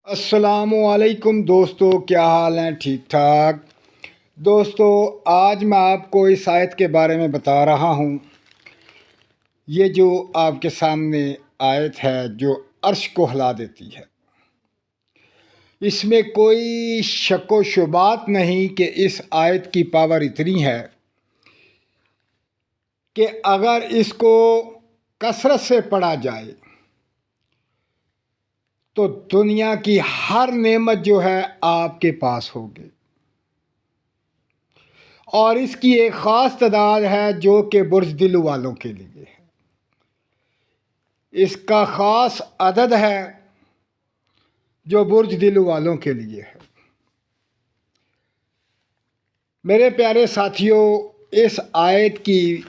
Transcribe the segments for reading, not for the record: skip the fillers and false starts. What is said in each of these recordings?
السلام علیکم دوستو، کیا حال ہیں؟ ٹھیک ٹھاک دوستو، آج میں آپ کو اس آیت کے بارے میں بتا رہا ہوں۔ یہ جو آپ کے سامنے آیت ہے جو عرش کو ہلا دیتی ہے، اس میں کوئی شک و شبہات نہیں کہ اس آیت کی پاور اتنی ہے کہ اگر اس کو کثرت سے پڑھا جائے تو دنیا کی ہر نعمت جو ہے آپ کے پاس ہوگی، اور اس کی ایک خاص تعداد ہے جو کہ برج دل والوں کے لیے ہے۔ اس کا خاص عدد ہے جو برج دل والوں کے لیے ہے۔ میرے پیارے ساتھیوں، اس آیت کی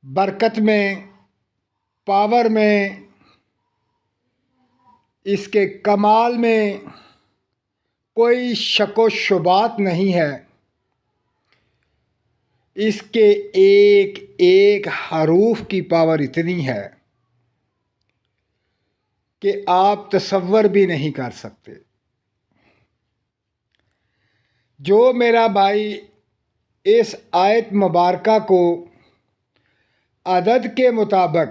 برکت میں، پاور میں، اس کے کمال میں کوئی شک و شبہات نہیں ہے۔ اس کے ایک ایک حروف کی پاور اتنی ہے کہ آپ تصور بھی نہیں کر سکتے۔ جو میرا بھائی اس آیت مبارکہ کو عدد کے مطابق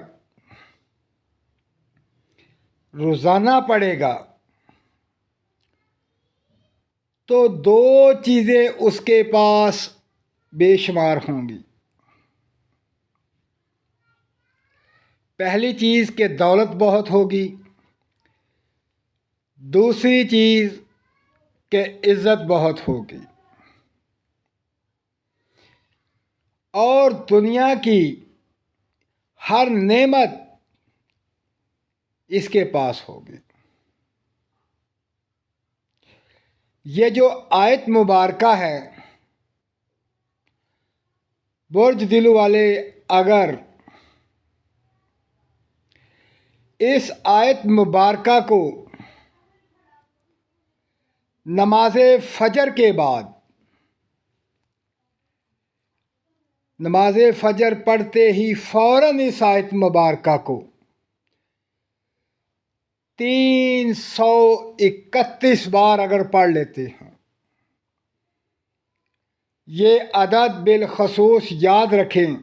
روزانہ پڑھے گا تو دو چیزیں اس کے پاس بے شمار ہوں گی۔ پہلی چیز کہ دولت بہت ہوگی، دوسری چیز کہ عزت بہت ہوگی، اور دنیا کی ہر نعمت اس کے پاس ہوگی۔ یہ جو آیت مبارکہ ہے، برج دل والے اگر اس آیت مبارکہ کو نماز فجر کے بعد، نماز فجر پڑھتے ہی فوراً اس آیت مبارکہ کو 331 بار اگر پڑھ لیتے ہیں، یہ عدد بالخصوص یاد رکھیں،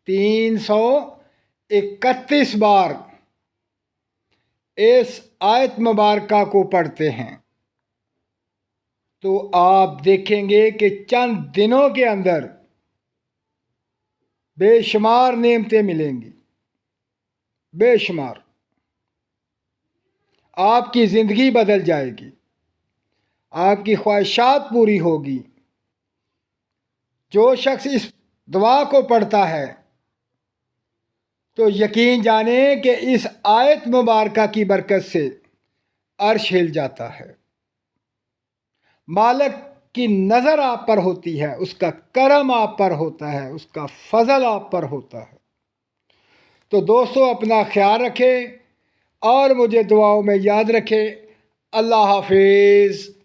331 بار اس آیت مبارکہ کو پڑھتے ہیں تو آپ دیکھیں گے کہ چند دنوں کے اندر بے شمار نعمتیں ملیں گی، بے شمار۔ آپ کی زندگی بدل جائے گی، آپ کی خواہشات پوری ہوگی۔ جو شخص اس دعا کو پڑھتا ہے تو یقین جانیں کہ اس آیت مبارکہ کی برکت سے عرش ہل جاتا ہے۔ مالک کی نظر آپ پر ہوتی ہے، اس کا کرم آپ پر ہوتا ہے، اس کا فضل آپ پر ہوتا ہے۔ تو دوستو، اپنا خیال رکھیں اور مجھے دعاؤں میں یاد رکھیں۔ اللہ حافظ۔